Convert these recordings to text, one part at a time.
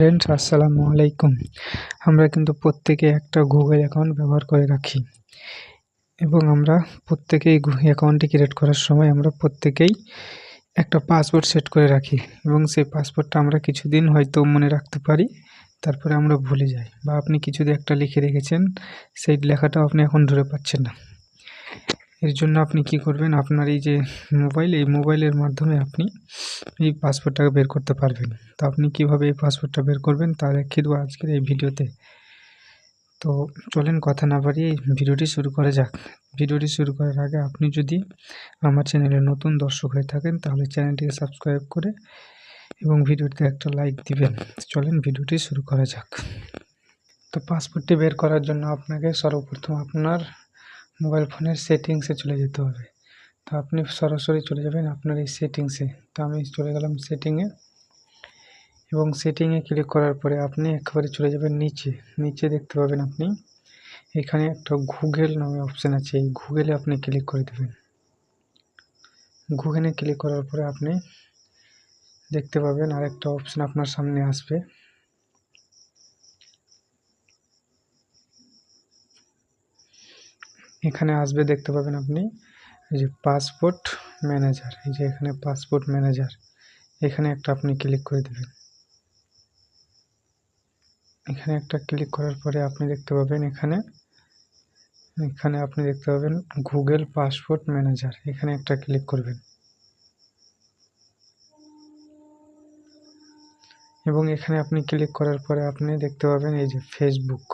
Friends আসসালামু আলাইকুম। আমরা কিন্তু প্রত্যেকে একটা গুগল অ্যাকাউন্ট ব্যবহার করে রাখি এবং আমরা প্রত্যেকেই অ্যাকাউন্টটি ক্রিয়েট করার সময় আমরা প্রত্যেকেই একটা পাসওয়ার্ড সেট করে রাখি এবং সেই পাসওয়ার্ডটা আমরা কিছুদিন হয়তো মনে রাখতে পারি, তারপরে আমরা ভুলে যাই, বা আপনি কিছুদিন একটা লিখে রেখেছেন, সেই লেখাটাও আপনি এখন ধরে পাচ্ছেন না। এর জন্য আপনি কি করবেন, আপনার এই যে মোবাইলের মাধ্যমে আপনি এই পাসওয়ার্ডটাকে বের করতে পারবেন। তো আপনি কিভাবে এই পাসওয়ার্ডটা বের করবেন তা দেখিয়ে দেবো আজকের এই ভিডিওতে। তো চলেন কথা না বাড়িয়ে ভিডিওটি শুরু করা যাক। ভিডিওটি শুরু করার আগে আপনি যদি আমার চ্যানেলে নতুন দর্শক হয়ে থাকেন তাহলে চ্যানেলটিকে সাবস্ক্রাইব করে এবং ভিডিওতে একটা লাইক দিবেন। চলেন ভিডিওটি শুরু করা যাক। তো পাসওয়ার্ডটি বের করার জন্য আপনাকে সর্বপ্রথম আপনার মোবাইল ফোনের সেটিংসে চলে যেতে হবে। তো আপনি সরাসরি চলে যাবেন আপনার এই সেটিংসে। তো আমি চলে গেলাম সেটিংয়ে এবং সেটিংয়ে ক্লিক করার পরে আপনি একেবারে চলে যাবেন নিচে দেখতে পাবেন আপনি এখানে একটা গুগল নামে অপশান আছে। এই গুগলে আপনি ক্লিক করে দেবেন। গুগলে ক্লিক করার পরে আপনি দেখতে পাবেন আরেকটা অপশান আপনার সামনে আসবে। এখানে আসবে দেখতে পাবেন আপনি এই যে পাসপোর্ট ম্যানেজার, এই যে এখানে পাসপোর্ট ম্যানেজার, এখানে একটা আপনি ক্লিক করে দেবেন। এখানে একটা ক্লিক করার পরে আপনি দেখতে পাবেন এখানে আপনি দেখতে পাবেন গুগল পাসপোর্ট ম্যানেজার, এখানে একটা ক্লিক করবেন এবং এখানে আপনি ক্লিক করার পরে আপনি দেখতে পাবেন এই যে ফেসবুক,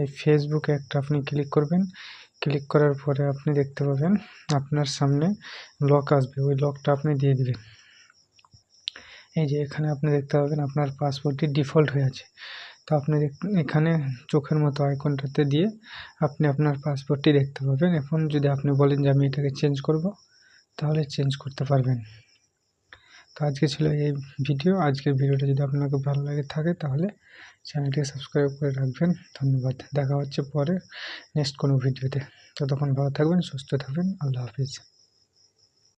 এই ফেসবুকে একটা আপনি ক্লিক করবেন। ক্লিক করার পরে আপনি দেখতে পাবেন আপনার সামনে লক আসবে, ওই লকটা আপনি দিয়ে দিবেন। এই যে এখানে আপনি দেখতে পাবেন আপনার পাসওয়ার্ডটি ডিফল্ট হয়ে আছে। তো আপনি এখানে চোখের মতো আইকনটাতে দিয়ে আপনি আপনার পাসওয়ার্ডটি দেখতে পাবেন। এখন যদি আপনি বলেন যে আমি এটাকে চেঞ্জ করব, তাহলে চেঞ্জ করতে পারবেন। তো আজকে ছিল এই ভিডিও। আজকের ভিডিওটা যদি আপনাকে ভালো লাগে থাকে তাহলে চ্যানেলটিকে সাবস্ক্রাইব করে রাখবেন। ধন্যবাদ। দেখা হচ্ছে পরে নেক্সট কোনো ভিডিওতে। ততক্ষণ ভালো থাকবেন, সুস্থ থাকবেন। আল্লাহ হাফিজ।